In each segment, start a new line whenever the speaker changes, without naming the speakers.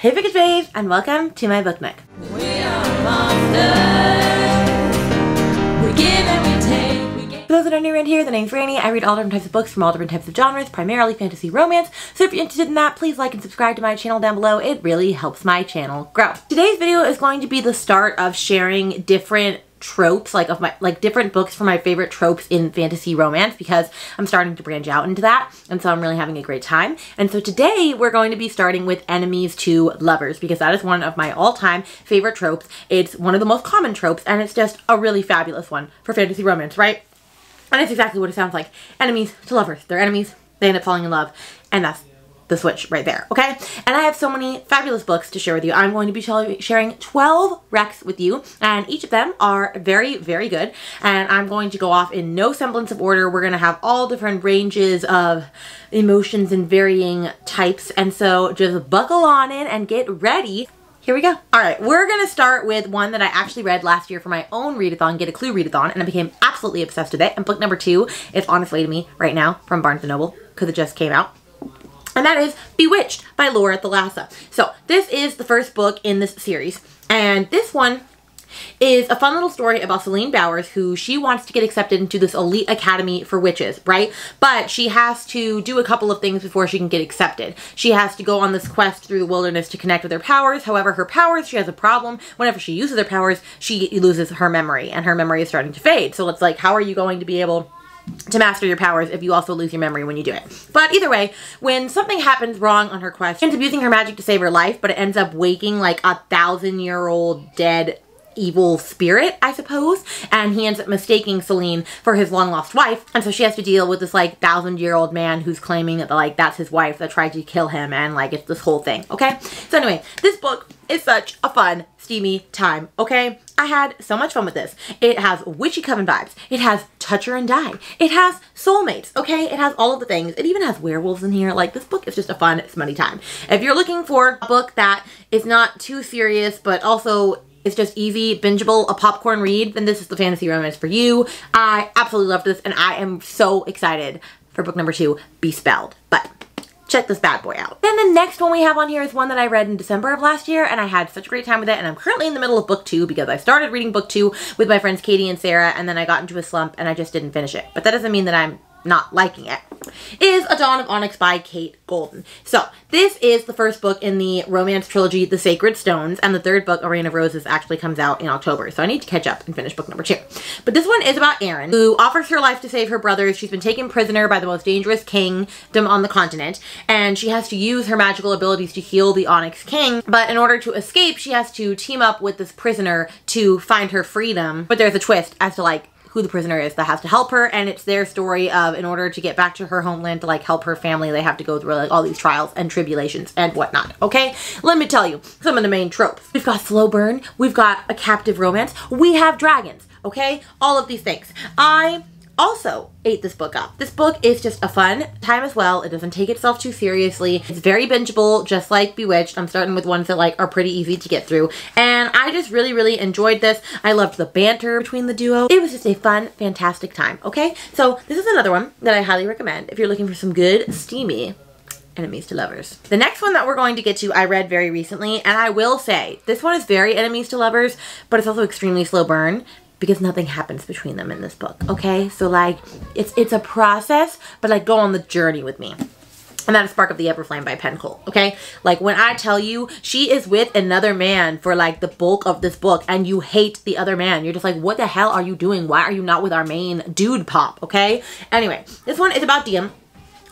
Hey Bookish Babes, and welcome to my book nook.
We are monsters. We give and we take.
For those that are new around here, the name's Rainy. I read all different types of books from all different types of genres, primarily fantasy romance. So if you're interested in that, please like and subscribe to my channel down below. It really helps my channel grow. Today's video is going to be the start of sharing different tropes, like different books for my favorite tropes in fantasy romance, because I'm starting to branch out into that, and so I'm really having a great time. And so today we're going to be starting with enemies to lovers, because that is one of my all-time favorite tropes. It's one of the most common tropes, and it's just a really fabulous one for fantasy romance, right? And it's exactly what it sounds like. Enemies to lovers. They're enemies, they end up falling in love, and that's the switch right there, okay? And I have so many fabulous books to share with you. I'm going to be sharing 12 recs with you, and each of them are very, very good. And I'm going to go off in no semblance of order. We're going to have all different ranges of emotions and varying types, and so just buckle on in and get ready. Here we go. All right, we're gonna start with one that I actually read last year for my own readathon, Get a Clue readathon, and I became absolutely obsessed with it. And book number 2 is on its way to me right now from Barnes & Noble, because it just came out. And that is Bewitched by Laura Thalassa. So this is the first book in this series, and this one is a fun little story about Celine Bowers, who she wants to get accepted into this elite academy for witches, right? But she has to do a couple of things before she can get accepted. She has to go on this quest through the wilderness to connect with her powers. However, her powers, she has a problem. Whenever she uses her powers, she loses her memory, and her memory is starting to fade. So it's like, how are you going to be able to master your powers if you also lose your memory when you do it? But either way, when something happens wrong on her quest, she ends up using her magic to save her life, but it ends up waking like a 1,000-year-old dead evil spirit, I suppose, and he ends up mistaking Celine for his long-lost wife, and so she has to deal with this like 1,000-year-old man who's claiming that like that's his wife that tried to kill him, and like it's this whole thing, okay? So anyway, this book is such a fun, steamy time, okay? I had so much fun with this. It has witchy coven vibes. It has touch her and die. It has soulmates, okay? It has all of the things. It even has werewolves in here. Like, this book is just a fun, smutty time. If you're looking for a book that is not too serious, but also it's just easy, bingeable, a popcorn read, then this is the fantasy romance for you. I absolutely love this, and I am so excited for book number 2, Bespelled. But check this bad boy out. Then the next one we have on here is one that I read in December of last year, and I had such a great time with it, and I'm currently in the middle of book 2 because I started reading book 2 with my friends Katie and Sarah, and then I got into a slump and I just didn't finish it. But that doesn't mean that I'm not liking it. Is A Dawn of Onyx by Kate Golden. So this is the first book in the romance trilogy, The Sacred Stones, and the third book, A Rain of Roses, actually comes out in October. So I need to catch up and finish book number 2. But this one is about Erin, who offers her life to save her brothers. She's been taken prisoner by the most dangerous kingdom on the continent, and she has to use her magical abilities to heal the Onyx King. But in order to escape, she has to team up with this prisoner to find her freedom. But there's a twist as to like who the prisoner is that has to help her, and it's their story of, in order to get back to her homeland to like help her family, they have to go through like all these trials and tribulations and whatnot, okay? Let me tell you some of the main tropes. We've got slow burn, we've got a captive romance, we have dragons, okay? All of these things. I also ate this book up. This book is just a fun time as well. It doesn't take itself too seriously. It's very bingeable, just like Bewitched. I'm starting with ones that like are pretty easy to get through, and I just really, really enjoyed this. I loved the banter between the duo. It was just a fun, fantastic time, okay? So this is another one that I highly recommend if you're looking for some good, steamy enemies to lovers. The next one that we're going to get to, I read very recently, and I will say, this one is very enemies to lovers, but it's also extremely slow burn, because nothing happens between them in this book, okay? So like, it's a process, but like go on the journey with me. And that is Spark of the Everflame by Penn Cole, okay? Like, when I tell you she is with another man for like the bulk of this book, and you hate the other man, you're just like, what the hell are you doing? Why are you not with our main dude pop, okay? Anyway, this one is about Diem.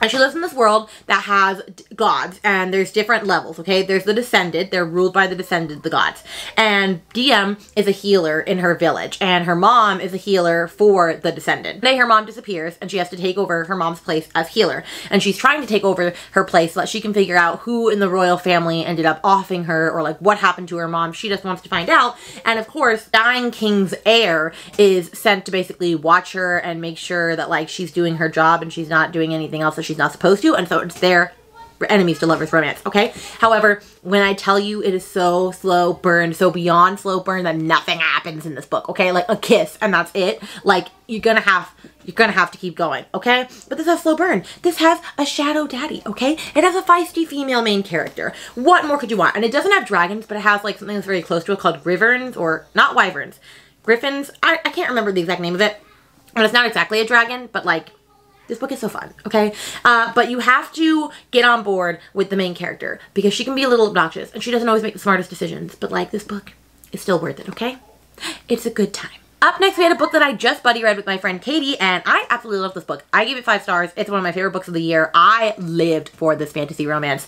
And she lives in this world that has gods, and there's different levels, okay? There's the Descended. They're ruled by the Descended, the gods. And Diem is a healer in her village, and her mom is a healer for the Descended. One day her mom disappears, and she has to take over her mom's place as healer. And she's trying to take over her place so that she can figure out who in the royal family ended up offing her, or like what happened to her mom. She just wants to find out. And of course, dying king's heir is sent to basically watch her and make sure that like she's doing her job and she's not doing anything else that she's not supposed to. And so it's their enemies to lovers romance, okay? However, when I tell you it is so slow burn, so beyond slow burn that nothing happens in this book, okay? Like a kiss and that's it. Like you're gonna have to keep going, okay? But this has slow burn. This has a shadow daddy, okay? It has a feisty female main character. What more could you want? And it doesn't have dragons, but it has like something that's very close to it called griverns, or not wyverns. Griffins. I can't remember the exact name of it. And it's not exactly a dragon, but like, this book is so fun, okay? But you have to get on board with the main character because she can be a little obnoxious and she doesn't always make the smartest decisions. But like, this book is still worth it, okay? It's a good time. Up next, we had a book that I just buddy read with my friend Katie, and I absolutely love this book. I gave it 5 stars. It's one of my favorite books of the year. I lived for this fantasy romance,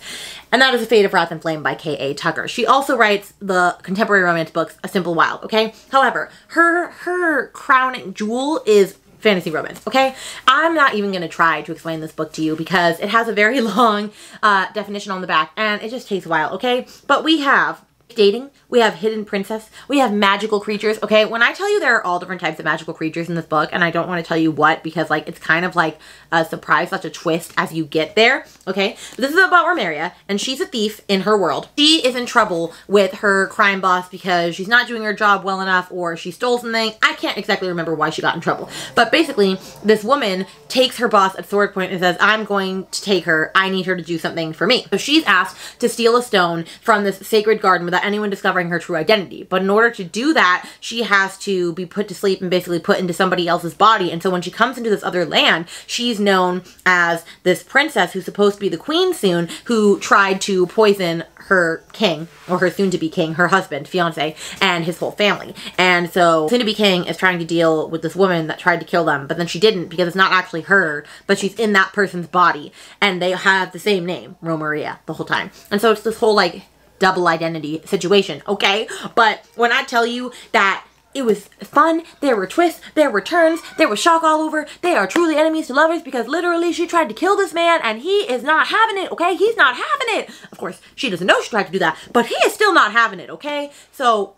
and that is A Fate of Wrath and Flame by K.A. Tucker. She also writes the contemporary romance books A Simple Wild, okay? However, her crowning jewel is fantasy romance, okay? I'm not even going to try to explain this book to you because it has a very long definition on the back, and it just takes a while, okay? But we have dating, we have hidden princess, we have magical creatures, okay? When I tell you there are all different types of magical creatures in this book, and I don't want to tell you what because like it's kind of like a surprise, such a twist as you get there, okay? This is about Romaria, and she's a thief in her world. She is in trouble with her crime boss because she's not doing her job well enough, or she stole something. I can't exactly remember why she got in trouble, but basically this woman takes her boss at sword point and says, I'm going to take her, I need her to do something for me. So she's asked to steal a stone from this sacred garden without anyone discovering her true identity. But in order to do that, she has to be put to sleep and basically put into somebody else's body. And so when she comes into this other land, she's known as this princess who's supposed to be the queen soon, who tried to poison her king, or her soon-to-be king, her husband, fiance, and his whole family. And so soon-to-be king is trying to deal with this woman that tried to kill them, but then she didn't because it's not actually her, but she's in that person's body. And they have the same name, Romaria, the whole time. And so it's this whole like double identity situation, okay? But when I tell you that it was fun, there were twists, there were turns, there was shock all over, they are truly enemies to lovers because literally she tried to kill this man and he is not having it, okay? He's not having it. Of course, she doesn't know she tried to do that, but he is still not having it, okay? So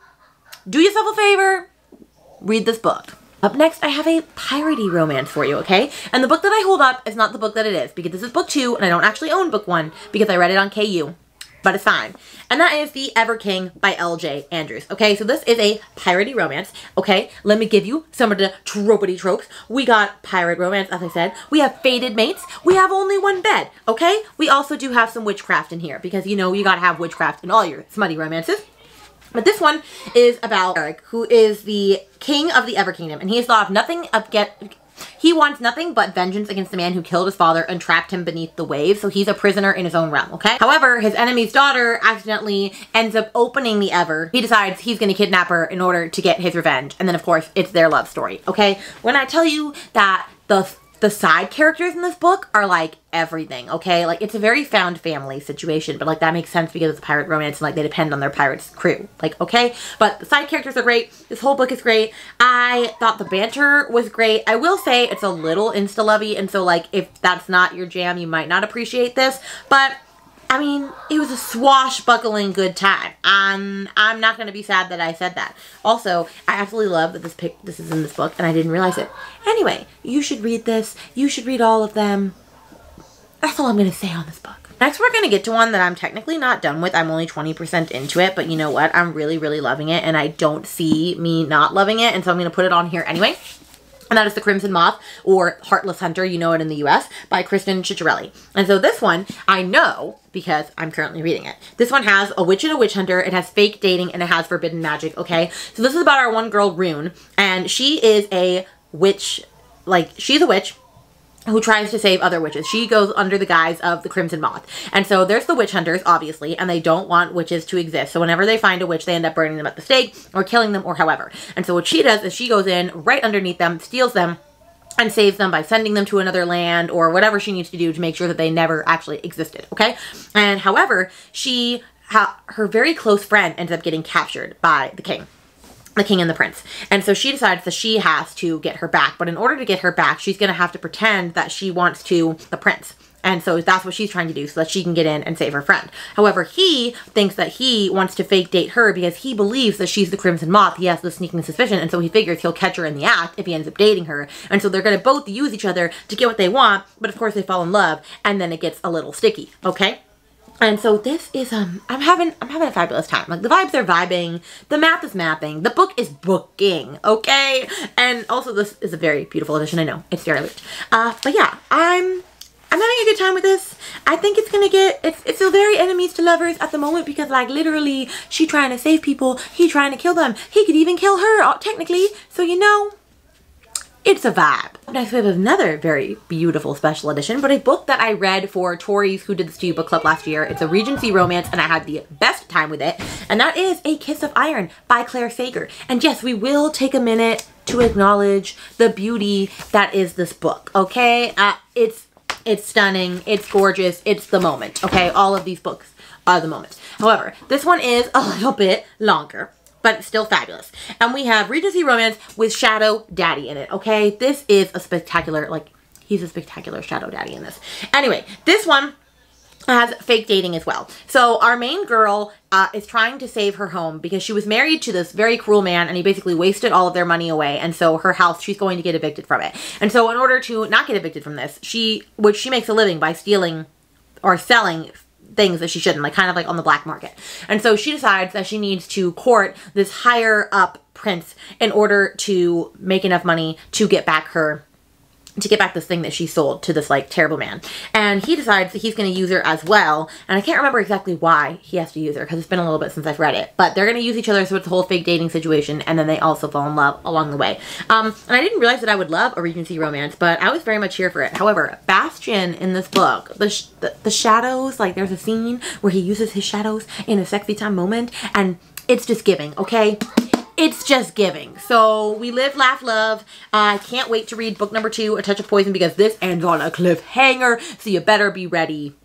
do yourself a favor, read this book. Up next, I have a piratey romance for you, okay? And the book that I hold up is not the book that it is because this is book 2 and I don't actually own book 1 because I read it on KU. But it's fine. And that is The Ever King by L.J. Andrews. Okay, so this is a piratey romance. Okay, let me give you some of the tropity tropes. We got pirate romance, as I said. We have fated mates. We have only one bed. Okay, we also do have some witchcraft in here because, you know, you gotta have witchcraft in all your smutty romances. But this one is about Eric, who is the king of the Ever Kingdom, and he has thought of nothing of He wants nothing but vengeance against the man who killed his father and trapped him beneath the waves, so he's a prisoner in his own realm, okay? However, his enemy's daughter accidentally ends up opening the Ever. He decides he's gonna kidnap her in order to get his revenge, and then of course, it's their love story, okay? When I tell you that the side characters in this book are like everything, okay? Like it's a very found family situation, but like that makes sense because it's a pirate romance and like they depend on their pirate's crew, like, okay? But the side characters are great. This whole book is great. I thought the banter was great. I will say it's a little insta-lovey, and so like if that's not your jam, you might not appreciate this, but I mean, it was a swashbuckling good time. I'm not going to be sad that I said that. Also, I absolutely love that this is in this book, and I didn't realize it. Anyway, you should read this. You should read all of them. That's all I'm going to say on this book. Next, we're going to get to one that I'm technically not done with. I'm only 20% into it, but you know what? I'm really, really loving it, and I don't see me not loving it, and so I'm going to put it on here anyway. And that is The Crimson Moth, or Heartless Hunter, you know it in the US, by Kristen Ciccarelli. And so this one, I know because I'm currently reading it. This one has a witch and a witch hunter, it has fake dating, and it has forbidden magic, okay? So this is about our one girl, Rune, and she is a witch, like, she's a witch who tries to save other witches. She goes under the guise of the Crimson Moth. And so there's the witch hunters, obviously, and they don't want witches to exist. So whenever they find a witch, they end up burning them at the stake or killing them or however. And so what she does is she goes in right underneath them, steals them, and saves them by sending them to another land or whatever she needs to do to make sure that they never actually existed, okay? And however, her very close friend ends up getting captured by the king and the prince. And so she decides that she has to get her back. But in order to get her back, she's going to have to pretend that she wants to the prince. And so that's what she's trying to do so that she can get in and save her friend. However, he thinks that he wants to fake date her because he believes that she's the Crimson Moth. He has this sneaking suspicion. And so he figures he'll catch her in the act if he ends up dating her. And so they're going to both use each other to get what they want. But of course they fall in love and then it gets a little sticky. Okay? And so this is, I'm having a fabulous time. Like, the vibes are vibing, the math is mathing, the book is booking, okay? And also this is a very beautiful edition, I know, it's very rich. But yeah, I'm having a good time with this. I think it's gonna get, it's a very enemies to lovers at the moment, because like literally she trying to save people, he trying to kill them, he could even kill her technically, so you know, it's a vibe. Next we have another very beautiful special edition, but a book that I read for Tori's Who Did This To You book club last year. It's a Regency romance and I had the best time with it, and that is A Kiss of Iron by Claire Sager. And yes, we will take a minute to acknowledge the beauty that is this book, okay? It's stunning, it's gorgeous, it's the moment, okay? All of these books are the moment. However, this one is a little bit longer, but still fabulous. And we have Regency romance with Shadow Daddy in it, okay? This is a spectacular, like, he's a spectacular Shadow Daddy in this. Anyway, this one has fake dating as well. So our main girl is trying to save her home because she was married to this very cruel man and he basically wasted all of their money away. And so her house, she's going to get evicted from it. And so in order to not get evicted from this, which she makes a living by stealing or selling things that she shouldn't, like kind of like on the black market. And so she decides that she needs to court this higher up prince in order to make enough money to get back this thing that she sold to this like terrible man. And he decides that he's going to use her as well. And I can't remember exactly why he has to use her because it's been a little bit since I've read it. But they're going to use each other, so it's a whole fake dating situation. And then they also fall in love along the way. And I didn't realize that I would love a Regency romance, but I was very much here for it. However, Bastian in this book, the shadows, like there's a scene where he uses his shadows in a sexy time moment. And it's just giving, okay? It's just giving. So we live, laugh, love. I can't wait to read book number 2, A Touch of Poison, because this ends on a cliffhanger. So you better be ready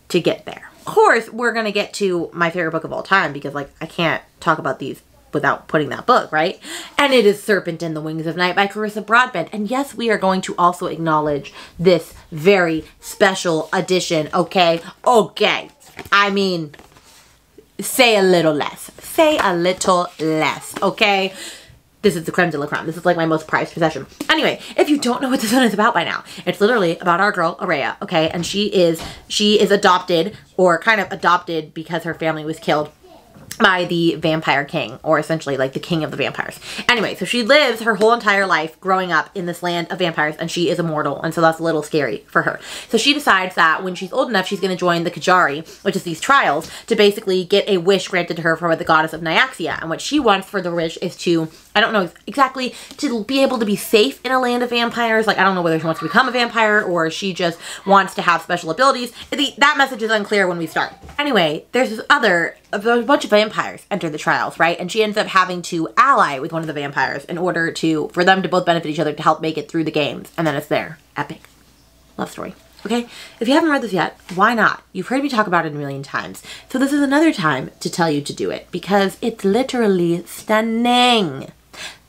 to get there. Of course, we're going to get to my favorite book of all time because like I can't talk about these without putting that book, right? And it is Serpent in the Wings of Night by Clarissa Broadbent. And yes, we are going to also acknowledge this very special edition, okay? Okay. I mean, say a little less. Say a little less, okay? This is the creme de la creme. This is like my most prized possession. Anyway, if you don't know what this one is about by now, it's literally about our girl, Araya, okay? And she is adopted, or kind of adopted because her family was killed by the vampire king, or essentially like the king of the vampires. Anyway, so she lives her whole entire life growing up in this land of vampires, and she is immortal, and so that's a little scary for her. So she decides that when she's old enough, she's going to join the Kajari, which is these trials, to basically get a wish granted to her from the goddess of Nyaxia. And what she wants for the wish is to, I don't know exactly, to be able to be safe in a land of vampires. Like, I don't know whether she wants to become a vampire or she just wants to have special abilities. That message is unclear when we start. Anyway, there's this a bunch of vampires enter the trials, right? And she ends up having to ally with one of the vampires in order for them to both benefit each other to help make it through the games. And then it's their epic love story. Okay? If you haven't read this yet, why not? You've heard me talk about it a million times. So this is another time to tell you to do it because it's literally stunning.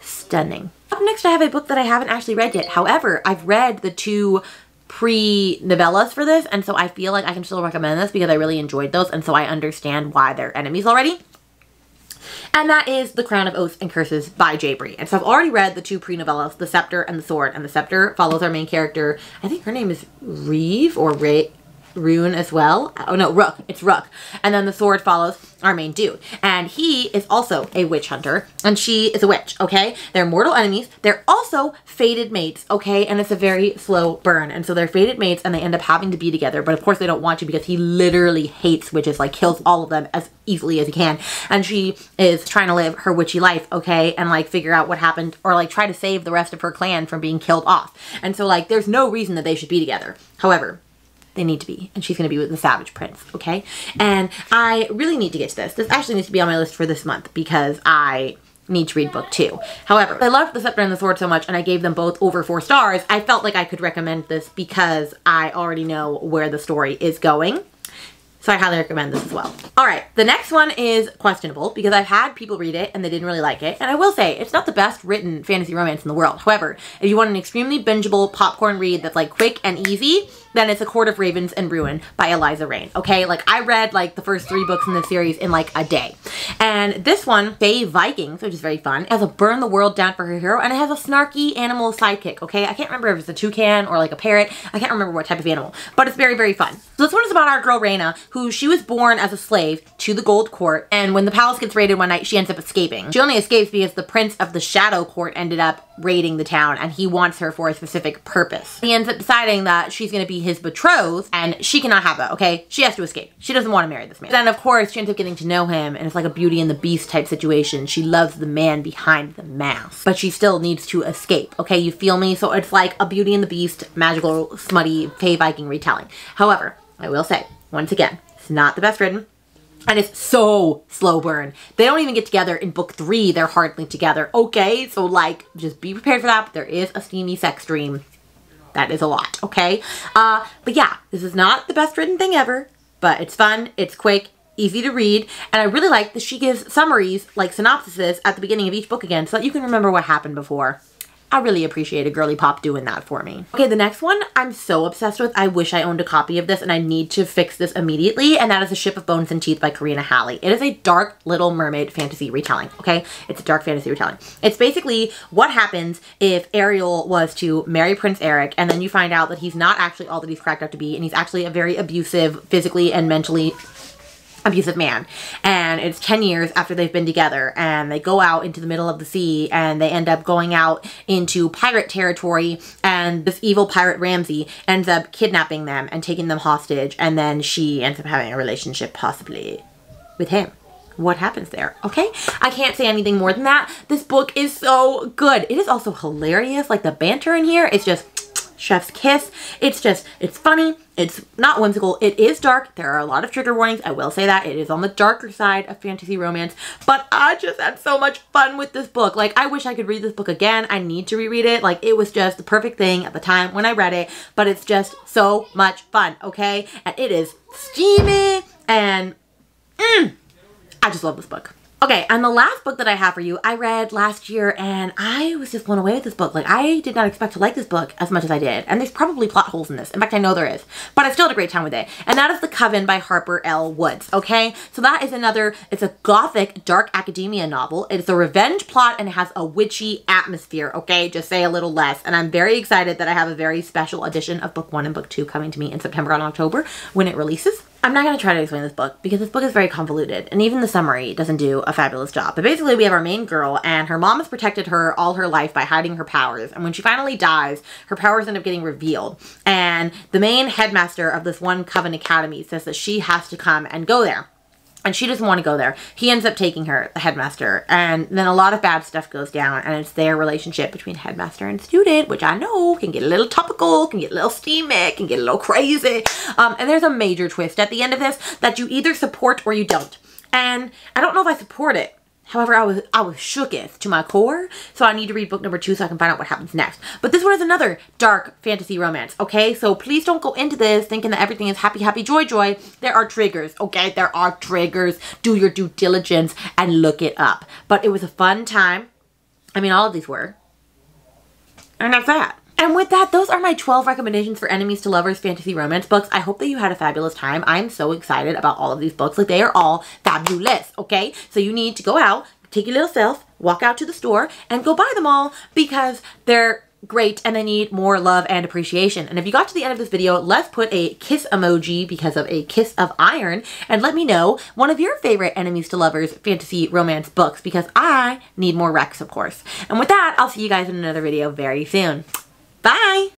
Stunning. Up next, I have a book that I haven't actually read yet. However, I've read the 2 pre-novellas for this, and so I feel like I can still recommend this because I really enjoyed those, and so I understand why they're enemies already. And that is The Crown of Oaths and Curses by J. Bree. And so I've already read the 2 pre-novellas, The Scepter and the Sword, and The Scepter follows our main character. I think her name is Reeve or Rune as well. Oh no, Rook. It's Rook. And then The Sword follows our main dude. And he is also a witch hunter. And she is a witch, okay? They're mortal enemies. They're also fated mates, okay? And it's a very slow burn. And so they're fated mates and they end up having to be together. But of course they don't want to because he literally hates witches, like kills all of them as easily as he can. And she is trying to live her witchy life, okay? And like figure out what happened or like try to save the rest of her clan from being killed off. And so like there's no reason that they should be together. However, they need to be, and she's going to be with the Savage Prince, okay? And I really need to get to this. This actually needs to be on my list for this month because I need to read book 2. However, I loved The Scepter and the Sword so much and I gave them both over 4 stars. I felt like I could recommend this because I already know where the story is going. So I highly recommend this as well. Alright, the next one is questionable because I've had people read it and they didn't really like it. And I will say, it's not the best written fantasy romance in the world. However, if you want an extremely bingeable popcorn read that's like quick and easy, then it's A Court of Ravens and Ruin by Eliza Reign. Okay, like I read like the first 3 books in the series in like a day. And this one, Fae Vikings, which is very fun, has a burn the world down for her hero, and it has a snarky animal sidekick, okay? I can't remember if it's a toucan or like a parrot. I can't remember what type of animal, but it's very, very fun. So this one is about our girl Reyna, who she was born as a slave to the Gold Court, and when the palace gets raided one night, she ends up escaping. She only escapes because the prince of the Shadow Court ended up raiding the town, and he wants her for a specific purpose. He ends up deciding that she's gonna be his betrothed, and she cannot have that, okay? She has to escape. She doesn't want to marry this man. Then, of course, she ends up getting to know him, and it's like a Beauty and the Beast type situation. She loves the man behind the mask, but she still needs to escape, okay? You feel me? So it's like a Beauty and the Beast, magical, smutty, Fae Viking retelling. However, I will say, once again, it's not the best written. And it's so slow burn. They don't even get together in book 3. They're hardly together. Okay, so like, just be prepared for that. But there is a steamy sex dream. That is a lot, okay? But yeah, this is not the best written thing ever. But it's fun, it's quick, easy to read. And I really like that she gives summaries, like synopsises, at the beginning of each book again. So that you can remember what happened before. I really appreciate a girly pop doing that for me. Okay, the next one I'm so obsessed with. I wish I owned a copy of this, and I need to fix this immediately, and that is A Ship of Bones and Teeth by Karina Halley. It is a dark Little Mermaid fantasy retelling, okay? It's a dark fantasy retelling. It's basically what happens if Ariel was to marry Prince Eric, and then you find out that he's not actually all that he's cracked up to be, and he's actually a very abusive, physically and mentally abusive man. And it's 10 years after they've been together, and they go out into the middle of the sea, and they end up going out into pirate territory, and this evil pirate Ramsey ends up kidnapping them and taking them hostage, and then she ends up having a relationship possibly with him. What happens there, okay? I can't say anything more than that. This book is so good. It is also hilarious. Like, the banter in here is just chef's kiss. It's funny. It's not whimsical. It is dark. There are a lot of trigger warnings. I will say that. It is on the darker side of fantasy romance, but I just had so much fun with this book. Like, I wish I could read this book again. I need to reread it. Like, it was just the perfect thing at the time when I read it, but it's just so much fun, okay? And it is steamy, and I just love this book. Okay, and the last book that I have for you, I read last year, and I was just blown away with this book. Like, I did not expect to like this book as much as I did. And there's probably plot holes in this. In fact, I know there is. But I still had a great time with it. And that is The Coven by Harper L. Woods, okay? So that is another, it's a gothic, dark academia novel. It's a revenge plot, and it has a witchy atmosphere, okay? Just say a little less. And I'm very excited that I have a very special edition of book 1 and book 2 coming to me in September and October when it releases. I'm not going to try to explain this book because this book is very convoluted, and even the summary doesn't do a fabulous job. But basically, we have our main girl, and her mom has protected her all her life by hiding her powers. And when she finally dies, her powers end up getting revealed. And the main headmaster of this one Coven Academy says that she has to come and go there. And she doesn't want to go there. He ends up taking her, the headmaster, and then a lot of bad stuff goes down, and it's their relationship between headmaster and student, which I know can get a little topical, can get a little steamy, can get a little crazy. And there's a major twist at the end of this that you either support or you don't. And I don't know if I support it. However, I was shooketh to my core, so I need to read book number 2 so I can find out what happens next. But this one is another dark fantasy romance, okay? So please don't go into this thinking that everything is happy, happy, joy, joy. There are triggers, okay? There are triggers. Do your due diligence and look it up. But it was a fun time. I mean, all of these were. And that's that. And with that, those are my 12 recommendations for enemies to lovers fantasy romance books. I hope that you had a fabulous time. I'm so excited about all of these books. Like, they are all fabulous, okay? So you need to go out, take your little self, walk out to the store, and go buy them all because they're great and they need more love and appreciation. And if you got to the end of this video, let's put a kiss emoji because of a kiss of iron, and let me know one of your favorite enemies to lovers fantasy romance books because I need more recs, of course. And with that, I'll see you guys in another video very soon. Bye!